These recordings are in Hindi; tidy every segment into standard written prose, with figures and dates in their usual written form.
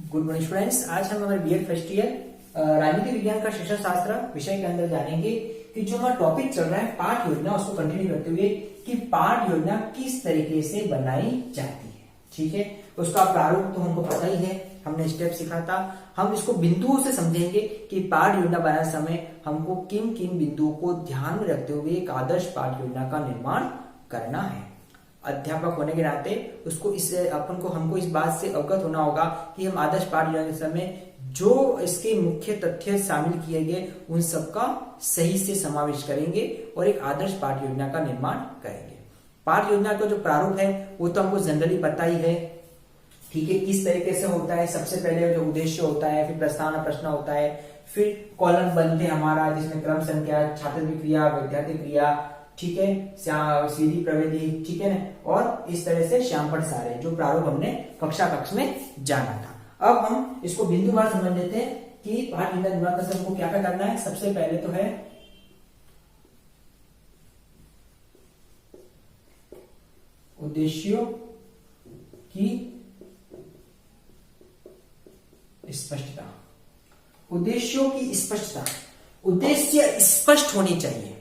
Good morning students. आज हम हमारे बीएड फर्स्ट ईयर राजनीति विज्ञान का शिक्षा शास्त्र विषय के अंदर जानेंगे कि जो हमारा टॉपिक चल रहा है पाठ योजना, उसको कंटिन्यू करते हुए कि पाठ योजना किस तरीके से बनाई जाती है। ठीक है, उसका प्रारूप तो हमको पता ही है, हमने स्टेप सीखा था। हम इसको बिंदुओं से समझेंगे कि पाठ योजना बनाते समय हमको किन किन बिंदुओं को ध्यान में रखते हुए एक आदर्श पाठ योजना का निर्माण करना है। अध्यापक होने के नाते उसको हमको इस बात से अवगत होना होगा कि हम आदर्श पाठ योजना के समय जो इसके मुख्य तथ्य शामिल किए गए उन सबका सही से समावेश करेंगे और एक आदर्श पाठ योजना का निर्माण करेंगे। पाठ योजना का जो प्रारूप है वो तो हमको जनरली पता ही है। ठीक है, किस तरीके से होता है। सबसे पहले जो उद्देश्य होता है, फिर प्रस्तावना प्रश्न होता है, फिर कॉलम बनते हमारा जिसमें क्रम संख्या, छात्र की क्रिया, विद्यार्थी क्रिया, ठीक है, सीधी प्रविधि, ठीक है ना, और इस तरह से श्यामपट सारे जो प्रारूप हमने कक्ष में जाना था। अब हम इसको बिंदुवार समझ लेते हैं कि पाठ योजना निर्माण का हमको क्या क्या करना है। सबसे पहले तो है उद्देश्यों की स्पष्टता। उद्देश्यों की स्पष्टता, उद्देश्य स्पष्ट होनी चाहिए।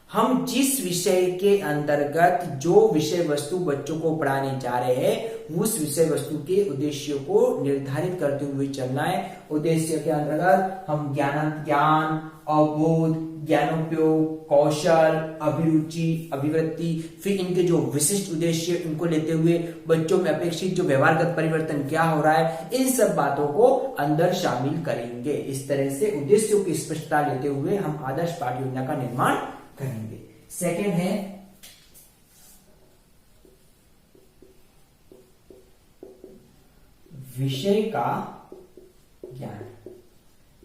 हम जिस विषय के अंतर्गत जो विषय वस्तु बच्चों को पढ़ाने जा रहे हैं उस विषय वस्तु के उद्देश्यों को निर्धारित करते हुए चलना है। उद्देश्य के अंतर्गत हम ज्ञान, अवबोध, ज्ञानोपयोग, कौशल, अभिरुचि, अभिवृत्ति, फिर इनके जो विशिष्ट उद्देश्य इनको लेते हुए बच्चों में अपेक्षित जो व्यवहारगत परिवर्तन क्या हो रहा है, इन सब बातों को अंदर शामिल करेंगे। इस तरह से उद्देश्यों की स्पष्टता लेते हुए हम आदर्श पाठ योजना का निर्माण करेंगे। सेकेंड है विषय का ज्ञान।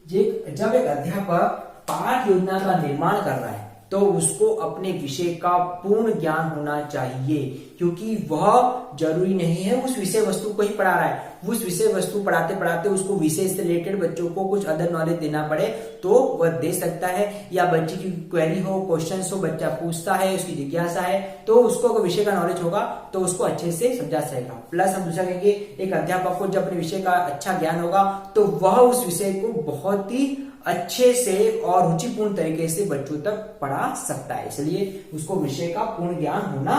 जब एक अध्यापक पाठ योजना का निर्माण कर रहा है तो उसको अपने विषय का पूर्ण ज्ञान होना चाहिए, क्योंकि वह जरूरी नहीं है उस विषय वस्तु को ही पढ़ा रहा है। उस विषय वस्तु पढ़ाते पढ़ाते उसको विषय से रिलेटेड बच्चों को कुछ अदर नॉलेज देना पड़े तो वह दे सकता है, या बच्चे की क्वेरी हो, क्वेश्चन हो, बच्चा पूछता है, उसकी जिज्ञासा है, तो उसको अगर विषय का नॉलेज होगा तो उसको अच्छे से समझा सकेगा। प्लस हम दूसरा कहेंगे, एक अध्यापक को जब अपने विषय का अच्छा ज्ञान होगा तो वह उस विषय को बहुत ही अच्छे से और रुचिपूर्ण तरीके से बच्चों तक पढ़ा सकता है, इसलिए उसको विषय का पूर्ण ज्ञान होना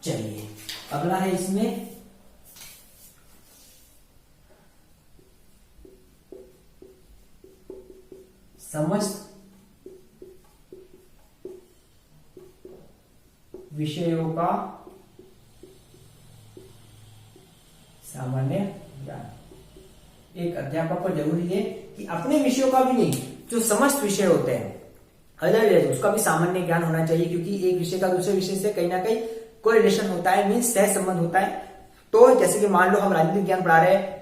चाहिए। अगला है इसमें समस्त विषयों का सामान्य ज्ञान। एक अध्यापक को जरूरी है कि अपने विषयों का भी नहीं, जो समस्त विषय होते हैं अदर उसका भी सामान्य ज्ञान होना चाहिए, क्योंकि एक विषय का दूसरे विषय से कहीं ना कहीं कोई रिलेशन होता है, मीन्स सह संबंध होता है। तो जैसे कि मान लो हम राजनीतिक विज्ञान पढ़ा रहे हैं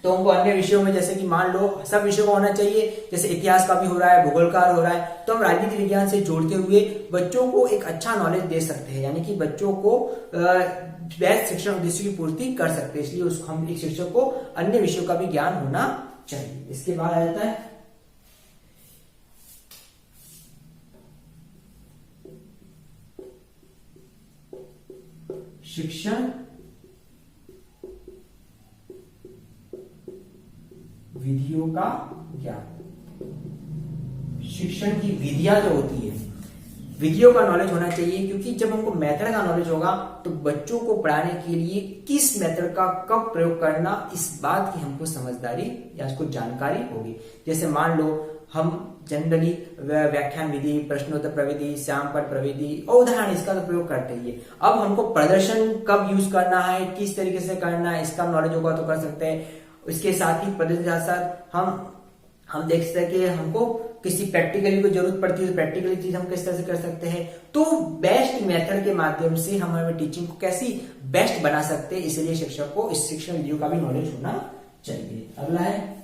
तो हमको अन्य विषयों में जैसे कि मान लो सब विषयों का होना चाहिए, जैसे इतिहास का भी हो रहा है, भूगोल का हो रहा है, तो हम राजनीति विज्ञान से जोड़ते हुए बच्चों को एक अच्छा नॉलेज दे सकते हैं, यानी कि बच्चों को बेस्ट शिक्षण उद्देश्य की पूर्ति कर सकते हैं। इसलिए उसको हम एक शिक्षक को अन्य विषयों का भी ज्ञान होना चाहिए। इसके बाद आ जाता है शिक्षण विधियों का ज्ञान। शिक्षण की विधियां जो होती है, विधियों का नॉलेज होना चाहिए, क्योंकि जब हमको मेथड का नॉलेज होगा तो बच्चों को पढ़ाने के लिए किस मेथड का कब प्रयोग करना, इस बात की हमको समझदारी या उसको जानकारी होगी। जैसे मान लो हम जनरली व्याख्यान विधि, प्रश्नोत्तर प्रविधि, श्यामपट प्रविधि और उदाहरण इसका तो प्रयोग करते ही। अब हमको प्रदर्शन कब यूज करना है, किस तरीके से करना है, इसका नॉलेज होगा तो कर सकते हैं। इसके साथ ही प्रदर्शन के साथ हम देख सकते हैं कि हमको किसी प्रैक्टिकली को जरूरत पड़ती है तो प्रैक्टिकली चीज हम किस तरह से कर सकते हैं। तो बेस्ट मेथड के माध्यम से हम हमारे टीचिंग को कैसी बेस्ट बना सकते हैं, इसलिए शिक्षक को इस शिक्षण विधियों का भी नॉलेज होना चाहिए। अगला है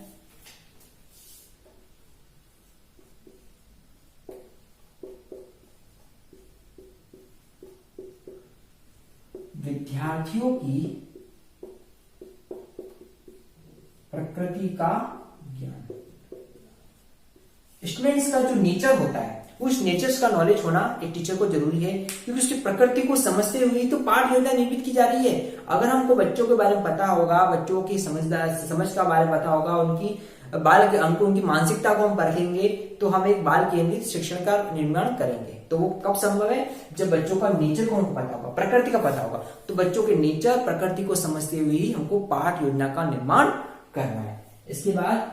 विद्यार्थियों की प्रकृति का ज्ञान। स्टूडेंट्स का जो नेचर होता है उस नेचर्स का नॉलेज होना एक टीचर को जरूरी है, क्योंकि उसकी प्रकृति को समझते हुए तो पाठ योजना निर्मित की जा रही है। अगर हमको बच्चों के बारे में पता होगा, बच्चों की समझ का बारे में पता होगा, उनकी बाल के अंक, उनकी मानसिकता को हम परखेंगे, तो हम एक बाल केंद्रित शिक्षण का निर्माण करेंगे। तो वो कब संभव है? जब बच्चों का नेचर को हमको पता होगा, प्रकृति का पता होगा। तो बच्चों के नेचर, प्रकृति को समझते हुए ही हमको पाठ योजना का निर्माण करना है। इसके बाद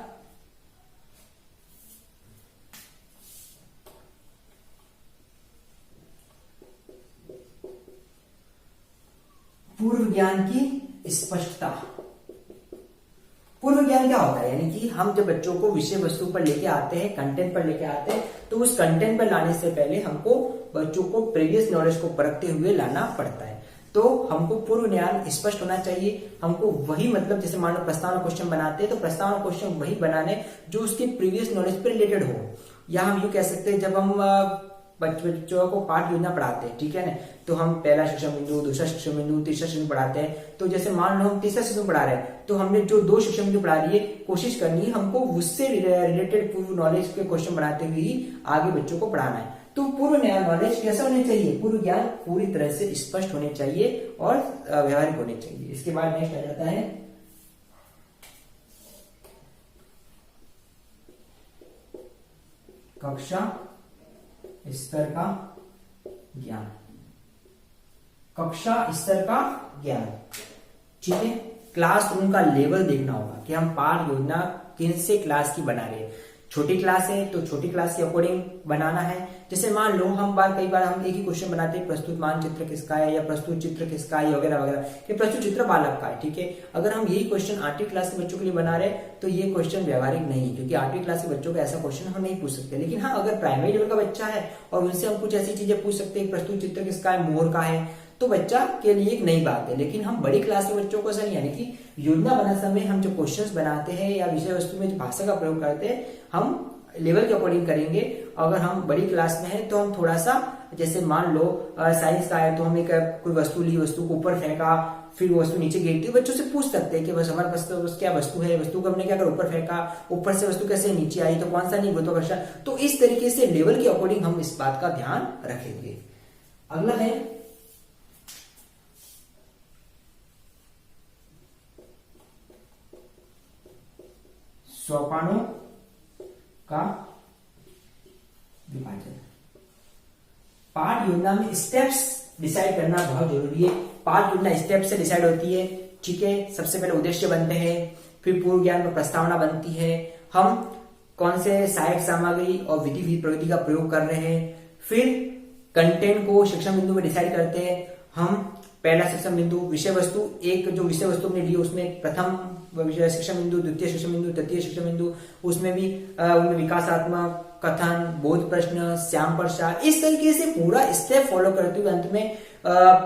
पूर्व ज्ञान की स्पष्टता। पूर्व ज्ञान क्या होता है? यानी कि हम जब बच्चों को विषय वस्तु पर लेके आते हैं, कंटेंट पर लेके आते हैं, तो उस कंटेंट पर लाने से पहले हमको बच्चों को प्रीवियस नॉलेज को परखते हुए लाना पड़ता है। तो हमको पूर्व ज्ञान स्पष्ट होना चाहिए। हमको वही, मतलब जैसे मान लो प्रस्तावना क्वेश्चन बनाते हैं, तो प्रस्तावना क्वेश्चन वही बनाने जो उसके प्रीवियस नॉलेज पर रिलेटेड हो। या हम यूं कह सकते हैं, जब हम बच्चों को पाठ योजना पढ़ाते हैं, ठीक है ना, तो हम पहला शिक्षण बिंदु, दूसरा शिक्षण बिंदु, तीसरा शिक्षण पढ़ाते हैं। तो जैसे मान लो हम तीसरा शिक्षण पढ़ा रहे हैं, तो हमने जो 2 शिक्षण बिंदु पढ़ा लिए, कोशिश करनी है हमको उससे रिलेटेड पूर्व नॉलेज के क्वेश्चन बनाते हुए ही आगे बच्चों को पढ़ाना है। तो पूर्व ज्ञान नॉलेज कैसा होने चाहिए? पूर्व ज्ञान पूरी तरह से स्पष्ट होने चाहिए और व्यवहारिक होने चाहिए। इसके बाद नेक्स्ट आ जाता है कक्षा स्तर का ज्ञान। कक्षा स्तर का ज्ञान, ठीक है। क्लासरूम का लेवल देखना होगा कि हम पाठ योजना किन से क्लास की बना रहे हैं। छोटी क्लास है तो छोटी क्लास के अकॉर्डिंग बनाना है। जैसे मान लो कई बार हम एक ही क्वेश्चन बनाते हैं, प्रस्तुत मानचित्र किसका है या प्रस्तुत चित्र किसका है वगैरह वगैरह, कि प्रस्तुत चित्र बालक का है, ठीक है। अगर हम यही क्वेश्चन 8वीं क्लास के बच्चों के लिए बना रहे हैं तो ये क्वेश्चन व्यवहारिक नहीं है, क्योंकि 8वीं क्लास के बच्चों का ऐसा क्वेश्चन हम नहीं पूछ सकते। लेकिन हाँ, अगर प्राइमरी लेवल का बच्चा है और उनसे हम कुछ ऐसी चीजें पूछ सकते हैं, प्रस्तुत चित्र किसका है, मोर का है, तो बच्चा के लिए एक नई बात है। लेकिन हम बड़ी क्लास के बच्चों को सही, यानी कि योजना बनाते समय हम जो क्वेश्चंस बनाते हैं या विषय वस्तु में जो भाषा का प्रयोग करते हैं, हम लेवल के अकॉर्डिंग करेंगे। अगर हम बड़ी क्लास में हैं तो हम थोड़ा सा, जैसे मान लो साइंस का है तो हम एक कोई वस्तु ली, वस्तु को ऊपर फेंका, फिर वस्तु नीचे गिरती, बच्चों से पूछ सकते हैं कि बस हमारे पास क्या वस्तु है, वस्तु को हमने क्या कर ऊपर फेंका, ऊपर से वस्तु कैसे नीचे आई, तो कौन सा नहीं गुरुत्वाकर्षण। तो इस तरीके से लेवल के अकॉर्डिंग हम इस बात का ध्यान रखेंगे। अगला है सोपानों का विभाजन। पाठ योजना में स्टेप्स डिसाइड करना बहुत जरूरी है। पाठ योजना स्टेप से डिसाइड होती है, ठीक है। सबसे पहले उद्देश्य बनते हैं, फिर पूर्व ज्ञान पर प्रस्तावना बनती है, हम कौन से सहायक सामग्री और विधि प्रविधि का प्रयोग कर रहे हैं, फिर कंटेंट को शिक्षण बिंदु में डिसाइड करते हैं। हम पहला शिक्षण बिंदु विषय वस्तु, एक जो विषय वस्तु हमने ली उसमें प्रथम शिक्षण बिंदु, द्वितीय शिक्षण बिंदु, तृतीय शिक्षण बिंदु, उसमें भी उनमें विकासात्मक, कथन, बोध प्रश्न, श्याम प्रसार, इस तरीके से पूरा स्टेप फॉलो करते हुए अंत में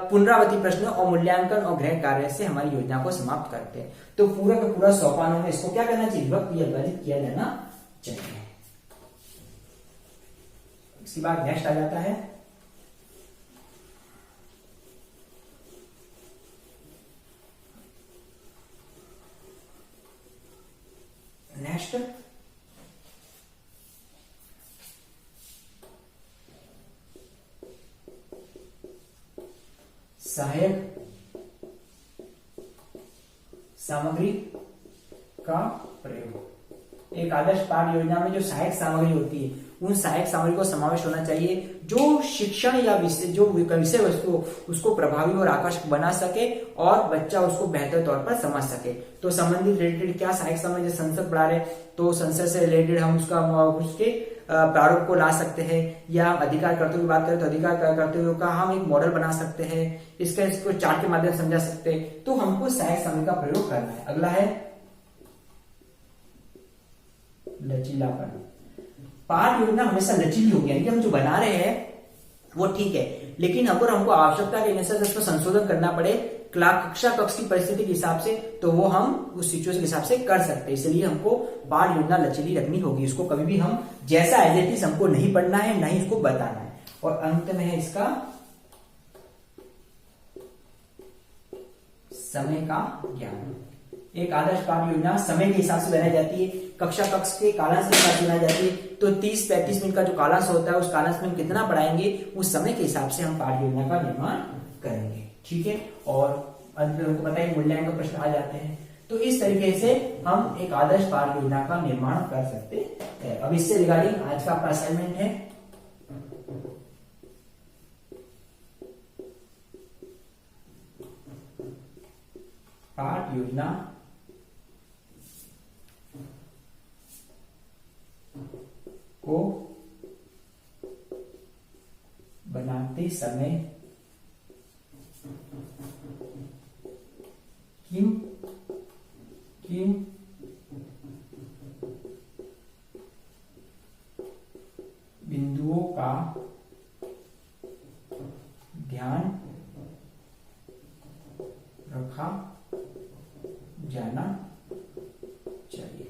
पुनरावृत्ति प्रश्न और मूल्यांकन और गृह कार्य से हमारी योजना को समाप्त करते हैं। तो पूरा का पूरा सोपानों में इसको क्या करना चाहिए? विभक्त या विभाजित किया जाना चाहिए। इसके बाद नेक्स्ट आ जाता है सहायक सामग्री का प्रयोग। एक आदर्श पाठ योजना में जो सहायक सामग्री होती है, उन सहायक सामग्री को समावेश होना चाहिए जो शिक्षण या जो विषय वस्तु उसको प्रभावी और आकर्षक बना सके और बच्चा उसको बेहतर तौर पर समझ सके। तो संबंधित रिलेटेड क्या सहायक सामग्री, संसद पढ़ा रहे तो संसद से रिलेटेड हम उसके प्रारूप को ला सकते हैं, या अधिकार करते हुए बात करें तो अधिकार करते हुए का हम एक मॉडल बना सकते हैं, इसको चार्ट के माध्यम से समझा सकते हैं। तो हमको सहायक सामग्री का प्रयोग करना है। अगला है लचीलापन। पाठ योजना हमेशा लचीली होगी, यानी कि हम जो बना रहे हैं वो ठीक है, लेकिन अगर हमको आवश्यकता के अनुसार उसको संशोधन करना पड़े कक्षा कक्ष की परिस्थिति के हिसाब से, तो वो हम उस सिचुएशन के हिसाब से कर सकते हैं। इसलिए हमको पाठ योजना लचीली रखनी होगी। इसको कभी भी हम जैसा एज इट इज हमको नहीं पढ़ना है, नहीं इसको बताना है। और अंत में है इसका समय का ज्ञान। एक आदर्श पाठ योजना समय के हिसाब से बनाई जाती है, कक्षा कक्ष के कालांश के हिसाब से बनाई जाती है। तो 30-35 मिनट का जो कालांश होता है, उस कालांश में कितना पढ़ाएंगे, उस समय के हिसाब से हम पाठ योजना का निर्माण करेंगे। ठीक है, और अंत में हमको पता है मूल्यांकन प्रश्न आ जाते हैं। तो इस तरीके से हम एक आदर्श पाठ योजना का निर्माण कर सकते हैं। अब इससे रिगार्डिंग आज का आपका असाइनमेंट है, पाठ योजना को बनाते समय किन किन बिंदुओं का ध्यान रखा जाना चाहिए।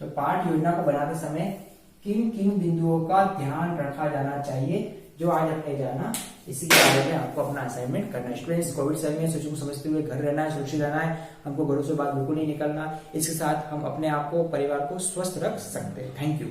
तो पाठ योजना को बनाते समय किन किन बिंदुओं का ध्यान रखा जाना चाहिए, जो आज हमने जाना, इसी के बारे में आपको अपना असाइनमेंट करना है। स्टूडेंट्स, कोविड समय में सिचुएशन को समझते हुए घर रहना है, सुरक्षित रहना है, हमको घरों से बाहर बिल्कुल नहीं निकलना। इसके साथ हम अपने आप को, परिवार को स्वस्थ रख सकते हैं। Thank you.